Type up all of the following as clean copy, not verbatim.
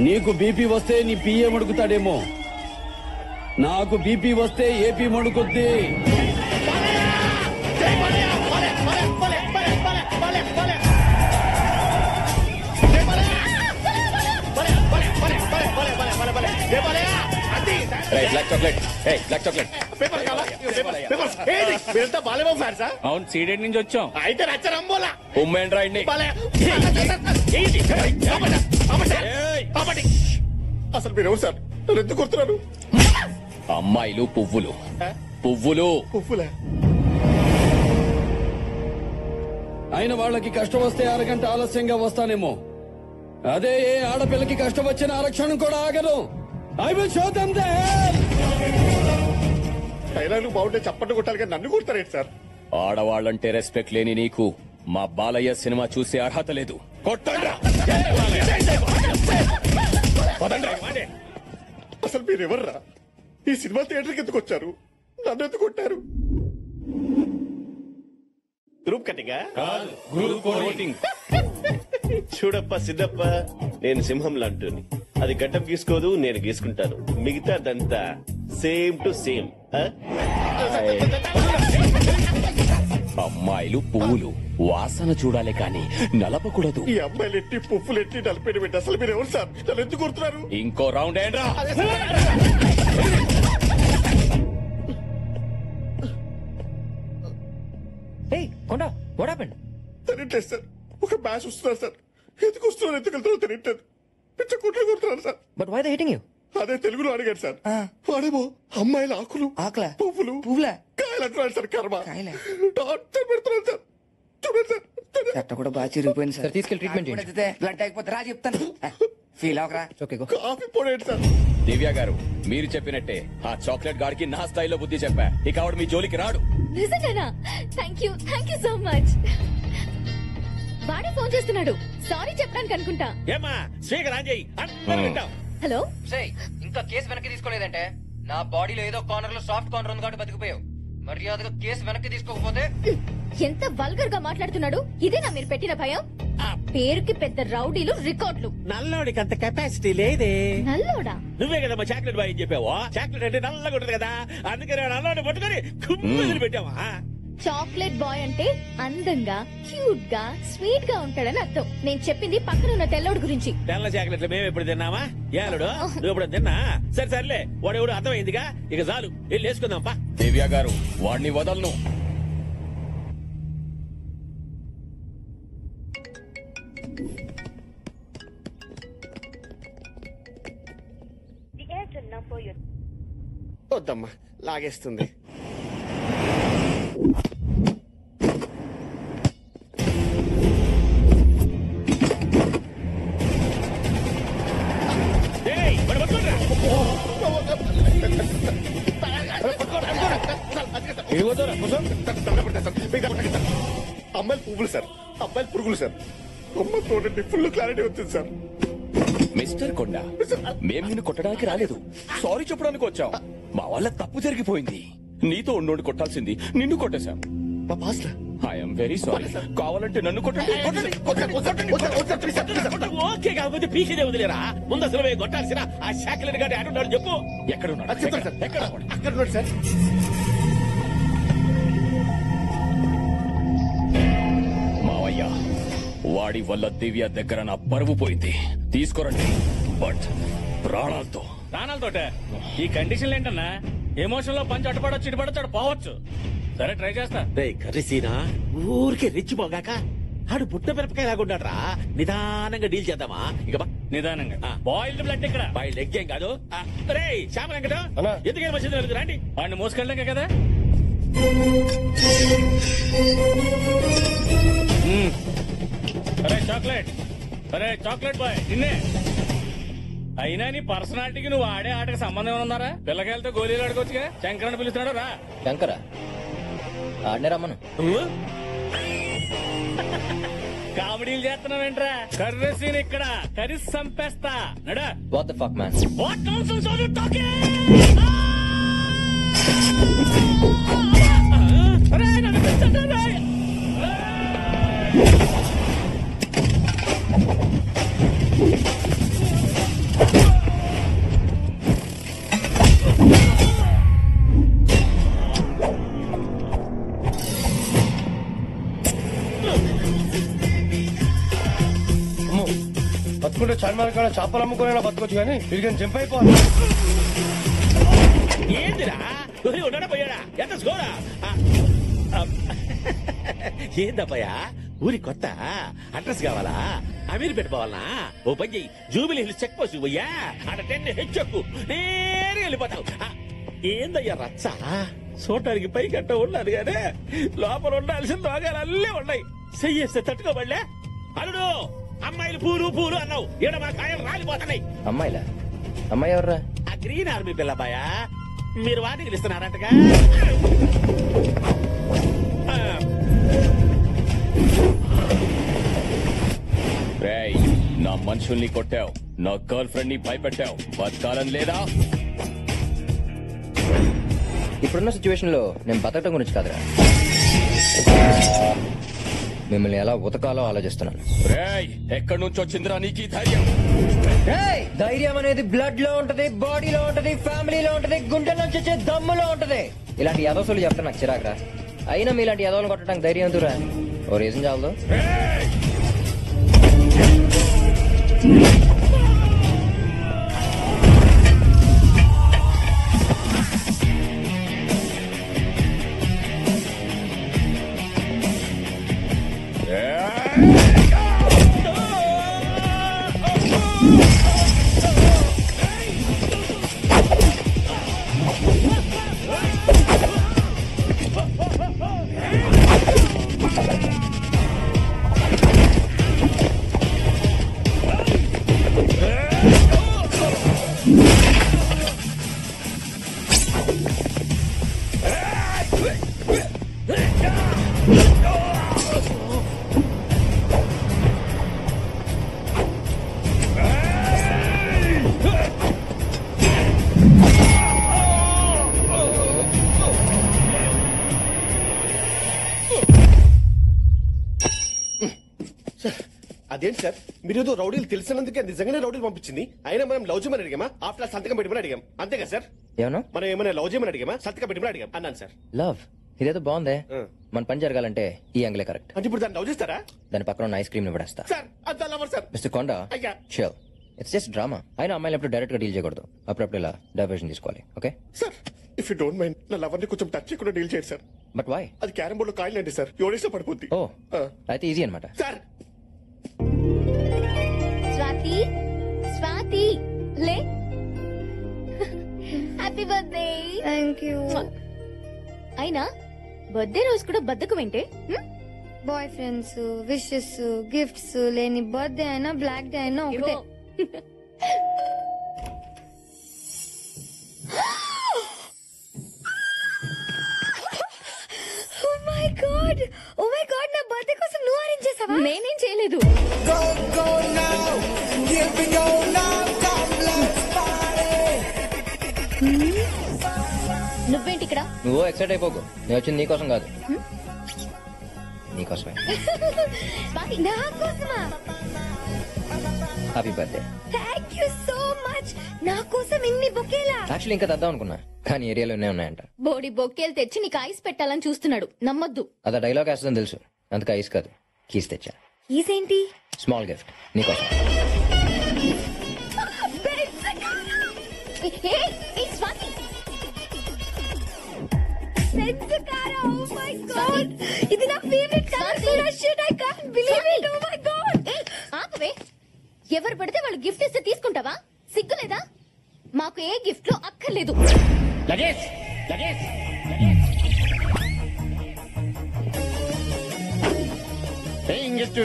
నీకు బీపీ వస్తే నీ పిఏ మడుకుతాడేమో, నాకు బీపీ వస్తే ఏపీ మడుకుద్ది. అవును, సీడెడ్ నుంచి వచ్చాం. అయితే రచ్చరంబోలా అసలు మీరు ఎవరు సార్? ఎందుకు కొడుతున్నారు? అమ్మాయిలు పువ్వులు, పువ్వులు పువ్వులే. అయిన వాళ్ళకి కష్టం వస్తే అరగంట ఆలస్యంగా వస్తానేమో, అదే ఏ ఆడపిల్లకి కష్టం వచ్చిన ఆరక్షణం కూడా ఆగదు. I will show them the hell. డైలాగులు బాగుంటే చప్పట్లు కొట్టాలి కానీ నన్ను కొడతారేంటి సార్? ఆడవాళ్ళంటే రెస్పెక్ట్ లేని నీకు మా బాలయ్య సినిమా చూసే అర్హత లేదు. అసలు మీరు ఎవర్రా? ఈ సినిమా థియేటర్కి ఎందుకు వచ్చారు? నన్ను ఎందుకు కొట్టారు? గ్రూప్ కట్టింగా? చూడప్ప సిద్ధప్ప, నేను సింహం లాంటిని. అది గడ్డం గీసుకోదు, నేను గీసుకుంటాను. మిగతాదంతా సేమ్ టు సేమ్. అమ్మాయిలు పువ్వులు వాసన చూడాలి కానీ నలపకూడదు. ఈ అమ్మాయిలు ఎట్టి పువ్వులు ఎట్టి నలిపేట పెట్టి అసలు మీరు ఎవరు సార్? నన్ను ఎందుకు కొడుతున్నారు? ఇంకో రౌండ్ ఏంట్రా? తెలియట్లేదు సార్. ఒక మ్యాచ్ వస్తున్నారు సార్. ఎందుకు వస్తున్నారు, ఎందుకు వెళ్తారో తెలియట్లేదు. పిచ్చ కుట్లు కొడుతున్నారు sir. But why they hitting you? అదే తెలుగులో అడిగాడు సార్. వాడేమో అమ్మాయిల ఆకులు, ఆకుల, పువ్వులు, పువ్వుల, కాయలు అంటున్నాడు సార్. కర్మ కాయల టార్చర్ పెడుతున్నాడు సార్. చూడండి సార్, చెట్ట కూడా బాగా చిరిగిపోయింది సార్. తీసుకెళ్ళి ట్రీట్మెంట్ చేయండి. బ్లడ్ అయిపోతే రా చెప్తాను. ఫీల్ అవకరా. కాఫీ పోడేంటి సార్? దివ్య గారు, మీరు చెప్పినట్టే ఆ చాక్లెట్ గాడికి నా స్థాయిలో బుద్ధి చెప్పా. ఇక ఆవిడ మీ జోలికి రాడు. నిజంగానా? Thank you so much. వాడే ఫోన్ చేస్తున్నాడు. సారీ చెప్పడానికి అనుకుంటా. హలో, ఇంకా కేసు వెనక్కి తీసుకోలేదంటే నా బాడీలో ఏదో కార్నర్ లో సాఫ్ట్ కార్నర్ ఉంది కాబట్టి బతికిపోయావు. మర్యాదగా కేసు వెనక్కి తీసుకోకపోతే. ఎంత వల్గర్ గా మాట్లాడుతున్నాడు. ఇదేనా మీరు పెట్టిన భయం? ఆ పేరుకి పెద్ద రౌడీలు, రికార్డులు. నల్లోడికి అంత కెపాసిటీ లేదే. నల్లోడా? నువ్వే కదా మా చాక్లెట్ బాయ్ చెప్పావు. చాక్లెట్ అంటే నల్లగా ఉంటుంది కదా, అందుకని నల్లోని పట్టుకొని కుమ్మిదిలు పెట్టావా? చాక్లెట్ బాయ్ అంటే అందంగా, క్యూట్ గా, స్వీట్ గా ఉంటాడని అర్థం. నేను చెప్పింది పక్కన ఉన్న తెల్లోడు గురించి. తెల్ల చాక్లెట్లు మేము ఎప్పుడు తిన్నావా? ఏలుడు నువ్వు ఎప్పుడు తిన్నా? సరే సర్లే, వాడు ఎవడు అర్థమైందిగా. ఇక చాలు, వెళ్ళి వేసుకుందాం పా. దివ్య గారు, వాడిని వదలను. వద్దమ్మా, లాగేస్తుంది. అమ్మాయిలు పువ్వులు సార్, అబ్బాయిలు పురుగులు సార్. అమ్మ చూడండి, ఫుల్ క్లారిటీ వచ్చింది సార్. మిస్టర్ కొండ, మేము నిన్ను కొట్టడానికి రాలేదు, సారీ చెప్పడానికి వచ్చాం. మా వల్ల తప్పు జరిగిపోయింది. నీతో ఉన్నోడు కొట్టాల్సింది నిన్ను కొట్టేశాం. I'm very sorry. కావాలంటే నన్ను కొట్టండి. ఓకే కాకపోతే పీకేదే వదిలేరా? ముందు అసలు కొట్టాల్సిన ఆ చాక్లెట్ గారి ఆడున్నాడు చెప్పు. ఎక్కడున్నాడు? అక్కడ ఉన్నాడు సార్. మావయ్య, వాడి వల్ల దివ్య దగ్గర నా పరువు పోయింది. తీసుకురండి, బట్ ప్రాణాలతో. ప్రాణాలతోట? ఈ కండిషన్లు ఏంటన్నా? ఎమోషన్ లో పంచి అటుపడొచ్చు, ఇటుపడొచ్చు, పోవచ్చు. సరే, ట్రై చేస్తా. కర్రీసీనా ఊరికే రిచ్ పోగాక ఆడు పుట్ట మిరపకాయ లాగుంటాడు రా. నిదానంగా డీల్ చేద్దామా? ఇక నిదానంగా. బాయిల్డ్ బ్లడ్ ఇక్కడ. బాయిల్డ్ ఎగ్ ఏం కాదు. రే శ్యామ వెంకట, ఎందుకైనా మంచిది రండి. వాడిని మోసుకెళ్ళాక కదా. అరే చాక్లెట్, అరే చాక్లెట్ బాయ్, నిన్నే. అయినా నీ పర్సనాలిటీకి నువ్వు ఆడే ఆటకి సంబంధం ఏమైనా ఉందారా? పిల్లకాయలతో గోళీలు ఆడుకోవచ్చుగా. శంకరని పిలుస్తున్నాడు రా. శంకరా? ఆడనే రమ్మను. కామెడీలు చేస్తున్నావేంట్రా? కర్రీ సీన్ ఇక్కడ, కర్రీ సంపేస్తా. నడా. What the fuck man? What nonsense are you talking? అరే నన్ను పెంచండి. బతుకుంటే చార్మార్ కాడ చేపలు అమ్ముకునే బతకొచ్చు కానీ తిరిగి జంప్ అయిపోవాలి. ఏందిరా ఉన్నాడా పోయాడా ఎంత స్కోరా ఏందబ్బయ్యా ఊరి కొత్త అడ్రస్ కావాలా అమీర్ పెట్టుకోవాలనా ఓ పని చెయ్యి జూబిలీ హిల్స్ చెక్ పోస్ట్ పోయ్యా అక్కడ 10 హెచ్చెక్కు నేరుగా వెళ్ళిపోతావు ఏందయ్యా రచ్చ చూడటానికి పైకట్ట ఉన్నది కానీ లోపల ఉండాల్సిన దోగాలు అల్లే ఉన్నాయి చెయ్యేస్తే తట్టుకోబడలే అల్లుడు అమ్మాయిలు పూలు పూలు అన్నావు ఈడ మా కాయలు రాలిపోతున్నాయి. అమ్మాయిలా? అమ్మాయి ఎవర్రా? ఆ గ్రీన్ ఆర్మీ పిల్లబాయా మీరు వాటికి ఇస్తున్నారంటగా. రేయ్, నా మనుషుల్ని కొట్టావు, నా గర్ల్ ఫ్రెండ్ ని భయపెట్టావు, బతకాలని లేదా? ఇప్పుడున్న సిచ్యువేషన్ లో నేను బతకటం గురించి కాదురా, మిమ్మల్ని ఎలా ఉతకాలో ఆలోచిస్తున్నాను. రేయ్, ఎక్కడి నుంచి వచ్చిందిరా నీకు ఈ ధైర్యం? ధైర్యం అనేది బ్లడ్ లో ఉంటది, బాడీలో ఉంటది, ఫ్యామిలీలో ఉంటది, గుండెల్లో వచ్చే దమ్ములో ఉంటది. ఇలాంటి యదోసులు చెప్తే నాకు చిరాకురా. అయినా మీలాంటి యదోలను కొట్టడానికి ధైర్యం ఎందుకురా? ఓ రీజన్ చాలదు. అదేంటి సార్ మీరు ఏదో రౌడీలు తెలిసినందుకే నిజంగానే రౌడీలు పంపించింది. అయినా మనం లవ్ చేయమని అడిగామా? ఆఫ్టర్ సంతకం పెట్టమని అడిగాం అంతేగా సార్? ఏమన్నా మనం ఏమైనా లవ్ చేయమని అడిగామా? సంతకం పెట్టమని అడిగాం అన్నాను సార్. లవ్ ఇదేదో బాగుందే. మన పని జరగాలంటే ఈ యాంగిలే కరెక్ట్. అంటే ఇప్పుడు దాన్ని లవ్ చేస్తారా? దాని పక్కన ఉన్న ఐస్ క్రీమ్ ని పడేస్తా. సార్ అంత లవర్ సార్. మిస్టర్ కొండ, అయ్యా. Sure it's just drama. అయినా అమ్మాయిలు ఎప్పుడు డైరెక్ట్ గా డీల్ చేయకూడదు, అప్పుడప్పుడు ఇలా డైవర్షన్ తీసుకోవాలి. Okay sir if you don't mind నా లవర్ ని కొంచెం టచ్ చేయకుండా డీల్ చేయండి సార్. But why? అది క్యారం బోర్డ్ లో కాయలు అండి సార్, యోడేస్ లో పడిపోద్ది. ఓ అయితే ఈజీ అనమాట. సార్ స్వాతి, స్వాతి లే. Happy birthday. Thank you. అయినా బర్త్డే రోజు కూడా బద్దకం ఏంటే? బాయ్ ఫ్రెండ్స్, విషెస్, గిఫ్ట్స్ లేని బర్త్డే అయినా బ్లాక్ డే అయినా ఒకటే. ఓ మై గాడ్, నా బర్త్డే కోసం నువ్వు అరేంజ్ చేసావా? నేనేం చేయలేదు. నువ్వేంటి ఇక్కడ? నువ్వు ఎక్సైట్ అయిపోకు, నేను వచ్చింది నీకోసం కాదు, నీకోసమే. నా కోసమా? Happy birthday. Thank you so much. నా కోసం ఇన్ని బొకేలా? యాక్చువల్లీ ఇంకా తెద్దాం అనుకున్నా, కానీ ఏరియాలోనే ఉన్నాయంట. బోడి బొక్కేలు తెచ్చి నీకు ఐస్ పెట్టాలని చూస్తున్నాడు, నమ్మొద్దు. అదా డైలాగ్ వేస్తుందని తెలుసు, అందుకే ఐస్ కాదు కీస్ తెచ్చా. ఈసేంటి? స్మాల్ గిఫ్ట్ నీకోసం. స్వాతి, ఇది నా ఫేవరెట్ కలర్ కూడా. Shit, I can't believe it. Oh my god. ఆపవే. ఎవరు పడితే వాళ్ళు గిఫ్ట్ ఇస్తే తీసుకుంటావా? సిగ్గులేదా? మాకు ఏ గిఫ్ట్ లో అక్కర్లేదు. లగేజ్ లగేజ్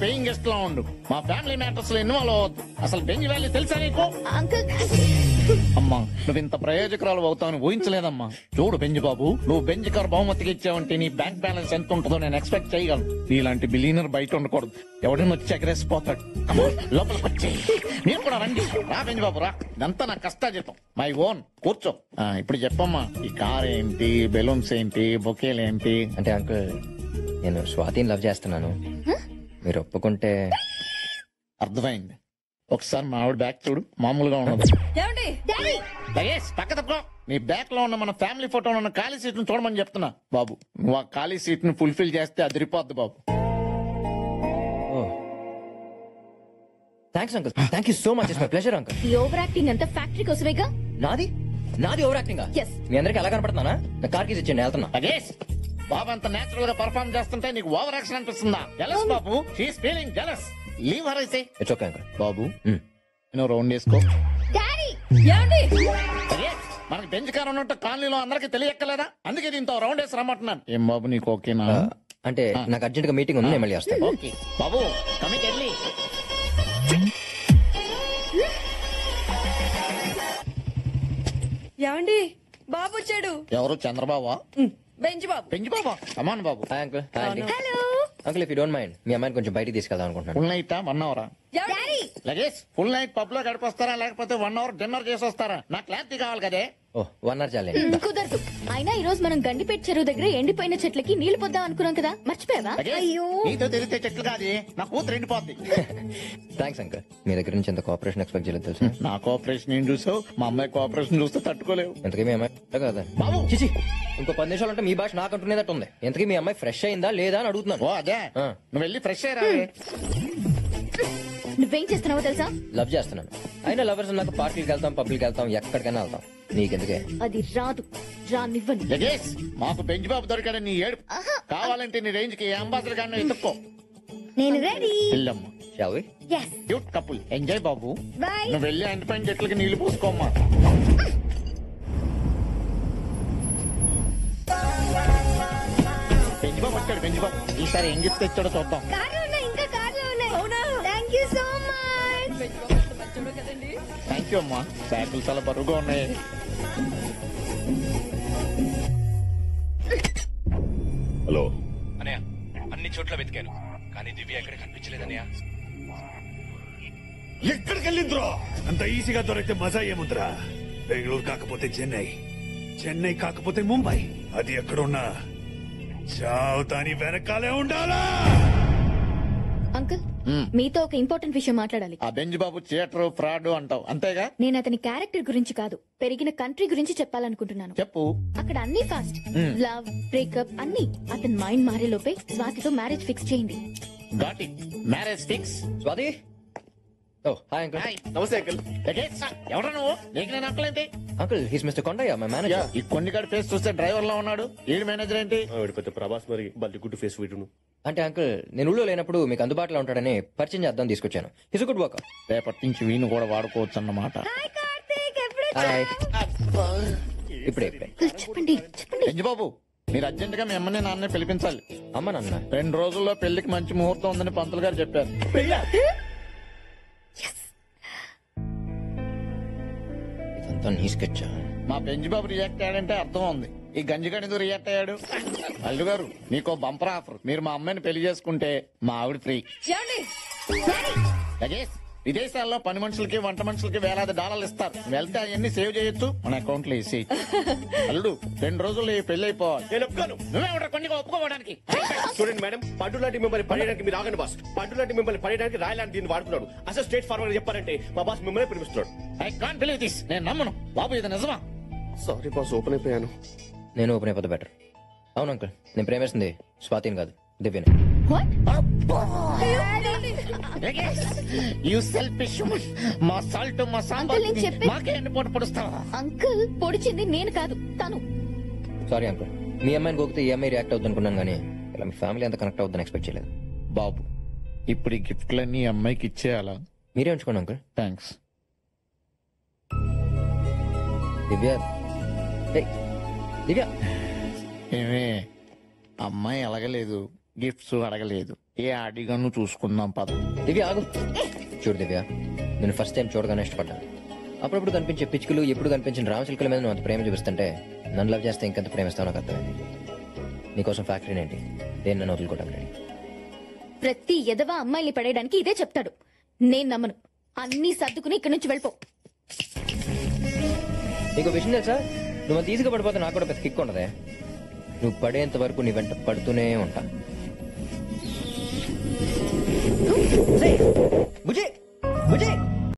పేయింగ్ గెస్ట్ లా ఉండు. మా ఫ్యామిలీ మ్యాటర్స్ లో ఇన్వాల్వ్ అవ్వద్దు. అసలు బెంజ్ వ్యాలీ తెలుసా నీకు? అంకుల్, అమ్మా నువ్వు ఇంత ప్రయోజకురాలు అవుతావని ఊహించలేదమ్మా. చూడు బెంజ్ బాబు, నువ్వు బెంజ్ కార్ బహుమతికి ఇచ్చావంటే నీ బ్యాంక్ బ్యాలెన్స్ ఎంత ఉంటుందో నేను ఎక్స్పెక్ట్ చేయగలను. నీలాంటి బిలీనర్ బయట ఉండకూడదు, ఎవడైనా వచ్చి ఎగరేసిపోతాడు. లోపలికి వచ్చి మీరు కూడా రండి. రా బెంజ్ బాబు రా, ఇదంతా నా కష్టాజీతం, మై ఓన్. కూర్చో. ఇప్పుడు చెప్పమ్మా, ఈ కార్ ఏంటి, బెలూన్స్ ఏంటి, బొకేలు ఏంటి? అంటే అంకుల్, నేను స్వాతిని లవ్ చేస్తున్నాను, మీరు ఒప్పుకుంటే. అర్థమైంది. ఒకసారి మా ఆవిడ బ్యాక్ చూడు, మామూలుగా ఉన్నది. లగేజ్ పక్క తప్పుకో. నీ బ్యాక్ లో ఉన్న మన ఫ్యామిలీ ఫోటోలో ఉన్న ఖాళీ సీట్ ను చూడమని చెప్తున్నా బాబు. నువ్వు ఆ ఖాళీ సీట్ ను ఫుల్ఫిల్ చేస్తే అదిరిపోద్ది బాబు. Thanks uncle, thank you so much, it's my pleasure uncle. ఈ ఓవర్ యాక్టింగ్ అంతా ఫ్యాక్టరీ కోసమేగా. నాది ఓవర్ యాక్టింగ్. Yes. మీ అందరికి ఎలా కనపడుతున్నానా? నా కార్ కీస్ ఇచ్చేయండి, వెళ్తున్నా. బాబు అంత నేచురల్ గా పర్ఫార్మ్ చేస్తుంటే నీకు ఓవర్ యాక్షన్ అనిపిస్తుందా? జలస్ బాబు, she's feeling jealous. Leave her ఐసే. It's okay uncle. బాబు నువ్వు రౌండ్ వేసుకో. డాడీ ఏమండి? మనకి బెంచ్ కార్ ఉన్నట్టు కాలనీలో అందరికి తెలియక్కలేదా? అందుకే దీంతో రౌండ్ వేసి రమ్మంటున్నాను. ఏం బాబు నీకు ఓకేనా? అంటే నాకు అర్జెంట్ గా మీటింగ్ ఉంది, నేను మళ్ళీ వస్తాను. ఓకే బాబు, కమిట్ వెళ్ళి. ఏమండి బాబు వచ్చాడు. ఎవరు? చంద్రబాబు? బెంచ్ బాబు. బెంచ్ బాబా? కమాన్ బాబు. Hi uncle. Hi aunty. Hello uncle, if you don't mind మీ అమ్మాయిని కొంచెం బయటికి తీసుకెళ్దాం అనుకుంటున్నాను. ఫుల్ నైట్ 1 అవరా? Daddy luggage full night pub లో గడిపొస్తారా లేకపోతే 1 అవర్ డిన్నర్ చేసి వస్తారా? నాకు క్లారిటీ కావాలి కదే. ఓ 1 అవర్ చాలే. కుదరదు. అయినా ఈ రోజు మనం గండిపేట చెరువు దగ్గర ఎండిపోయిన చెట్లకి నీళ్లు పొద్దాం అనుకున్నాం కదా, మర్చిపోయావా? అయ్యో నీతో తెలిస్తే చెట్లు కాదు, నా కూతురు ఎండిపోద్ది. థ్యాంక్స్ అంకుల్, మీ దగ్గర నుంచి ఎంత కోఆపరేషన్ ఎక్స్పెక్ట్ చేయలేదు తెలుసా. నా కోఆపరేషన్ ఏం చూసావు? మా అమ్మాయి కోఆపరేషన్ చూస్తే తట్టుకోలేవు. ఎంతకీ మీ అమ్మాయి కదా బాబు? చిచి, ఇంకో 10 నిమిషాలు అంటే మీ భాష నాకు అంటున్నదట్టు ఉంది. ఎంతకీ మీ అమ్మాయి ఫ్రెష్ అయిందా లేదా అని అడుగుతున్నాను. ఓ అదే, నువ్వు వెళ్ళి ఫ్రెష్ అయ్యరా. నువ్వేం చేస్తున్నావో తెలుసా? లవ్ చేస్తున్నాను. అయినా లవర్స్ నాకు పార్టీకి వెళ్తాం, పబ్లిక్ వెళ్తాం, ఎక్కడికైనా వెళ్తాం. నీకెందుకే? అది రాదు, రానివ్వను. లగేజ్ మాకు బెంచ్ బాబు దొరికాడని నీ ఏడు. కావాలంటే నీ రేంజ్ కి అంబాసిడర్ గారిని ఎత్తుక్కో. నేను రెడీ. వెళ్ళమ్మా. Shall we? Yes. Cute couple. Enjoy Babu. Bye. నువ్వు వెళ్ళి ఎండిపోయిన చెట్లకి నీళ్లు పోసుకోమ్మా. బెంచ్ బాబు వచ్చాడు. బెంచ్ బాబు ఈసారి ఏం గిఫ్ట్ తెచ్చాడో చూద్దాం. కార్లో ఉన్నాయి, ఇంకా కార్లో ఉన్నాయి. అవునా? Thank you so much. Thank you అమ్మా. బ్యాగులు చాలా బరువుగా ఉన్నాయి. హలో అనయ్య, అన్ని చోట్ల వెతికాను కానీ దివ్య ఎక్కడ కనిపించలేదన్నయ్య. ఎక్కడికి వెళ్ళిందిరా? అంత ఈజీగా దొరికితే మజా ఏముందిరా? బెంగళూరు కాకపోతే చెన్నై, చెన్నై కాకపోతే ముంబై, అది ఎక్కడున్నా చావు దాని వెనకాలే ఉండాలా? అంకుల్, మీతో ఒక ఇంపార్టెంట్ విషయం మాట్లాడాలి. ఆ బెంచ్ బాబు థియేటర్ ఫ్రాడ్ అంటావు అంతేగా? నేను అతని క్యారెక్టర్ గురించి కాదు, పెరిగిన కంట్రీ గురించి చెప్పాలనుకుంటున్నాను. చెప్పు. అక్కడ అన్ని ఫాస్ట్, లవ్, బ్రేకప్ అన్ని. అతని మైండ్ మారే లోపే స్వాతితో మ్యారేజ్ ఫిక్స్ చేయండి. Got it. Marriage fix. Swathi. Oh hi uncle. నమస్తే అంకుల్. ఎవరా నువ్వు? నీకు నేను uncle uncle, he's mister Kondaiah, my manager. ఈ కొన్ని గారి ఫేస్ చూస్తే డ్రైవర్ లో ఉన్నాడు. ఈడు మేనేజర్ ఏంటి? పెద్ద ప్రభాస్ మరి బల్లి గుడ్డు ఫేస్ వీడును. అంటే అంకుల్, నేను ఊళ్ళో లేనప్పుడు మీకు అందుబాటులో ఉంటాడని పరిచయం చేద్దాం తీసుకొచ్చాను. His good work. రేపటి నుంచి వీణు కూడా వాడుకోవచ్చు అన్నమాట. హాయ్. ఇప్పుడే చెప్పండి చెప్పండి. బెంచ్ బాబు, మీరు అర్జెంట్ గా మీ అమ్మని నాన్నే పిలిపించాలి. అమ్మ నాన్న 2 రోజుల్లో పెళ్లికి మంచి ముహూర్తం ఉందని పంతులు గారు చెప్పారు. ఇదంతా నీ స్కెచ్. మా బెంచ్ బాబు రియాక్ట్ అయ్యాడంటే అర్థం ఉంది. ఈ గంజిగాడు ఎందుకు రియాక్ట్ అయ్యాడు? అల్లు గారు, మీకో బంపర్ ఆఫర్. మీరు మా అమ్మాయిని పెళ్లి చేసుకుంటే మా ఆవిడ ఫ్రీ. లగేజ్ విదేశాల్లో పని మనుషులకి వంట మనుషులకి వేలాది డాలర్లు ఇస్తారు. వెళ్తే అవన్నీ సేవ్ చేయొచ్చు, మన అకౌంట్ లో వేసి. అల్లుడు 2 రోజుల్లో ఈ పెళ్లి అయిపోవాలి. నేను ఒప్పుకోను. నువ్వే కొన్ని ఒప్పుకోవడానికి. చూడండి మేడం, పడ్డు లాంటి మిమ్మల్ని పడేయడానికి మీరు ఆగండి బాస్. పడ్డు లాంటి మిమ్మల్ని పడేయడానికి రాయలాంటి దీన్ని వాడుతున్నాడు. అసలు స్ట్రేట్ ఫార్వర్డ్ చెప్పారంటే మా బాస్ మిమ్మల్ని పిలిపిస్తున్నాడు. I can't believe this. నేను నమ్మను. బాబు ఇది నిజమా? సారీ బాస్, ఓపెన్ అయిపోయాను. నేను ఓపెన్ అయిపోతే బెటర్. అవును అంకుల్, నేను ప్రేమిస్తుంది స్వాతిని కాదు, దివ్యని. You selfish woman. మా సాల్ట్ మా సాంబార్ మాకే ఎన్ని పోటు పొడుస్తావా? అంకుల్, పొడిచింది నేను కాదు, తను. సారీ అంకుల్, మీ అమ్మాయిని గోకితే ఈ అమ్మాయి రియాక్ట్ అవుతుంది అనుకున్నాను, కానీ ఇలా మీ ఫ్యామిలీ అంత కనెక్ట్ అవుతుందని ఎక్స్పెక్ట్ చేయలేదు. బాబు, ఇప్పుడు ఈ గిఫ్ట్లన్నీ అమ్మాయికి ఇచ్చేయాలా? మీరే ఉంచుకోండి అంకుల్. థ్యాంక్స్. దివ్య, దివ్య. ఏమే, అమ్మాయి అడగలేదు, గిఫ్ట్స్ అడగలేదు. ఏ అడిగాను చూసుకుందాం పద. దివ్య ఆగు. చూడు దివ్య, నేను ఫస్ట్ టైం చూడగానే ఇష్టపడ్డాను. అప్పుడప్పుడు కనిపించే పిచ్చుకలు, ఎప్పుడు కనిపించిన రామచిలుకల మీద నువ్వు అంత ప్రేమ చూపిస్తుంటే నన్ను లవ్ చేస్తే ఇంకెంత ప్రేమిస్తావు నాకు అర్థమైంది. నీకోసం ఫ్యాక్టరీ ఏంటి, దేన్ని నన్ను వదులుకోవడానికి. ప్రతి ఎదవ అమ్మాయిని పడేయడానికి ఇదే చెప్తాడు. నేను నమ్మను. అన్ని సర్దుకుని ఇక్కడి నుంచి వెళ్ళిపో. నీకు విషయం తెలుసా, నువ్వు అంత ఈజీగా పడిపోతే నాకు కూడా పెద్ద కిక్ ఉండదే. నువ్వు పడేంత వరకు నీ వెంట పడుతూనే ఉంటా.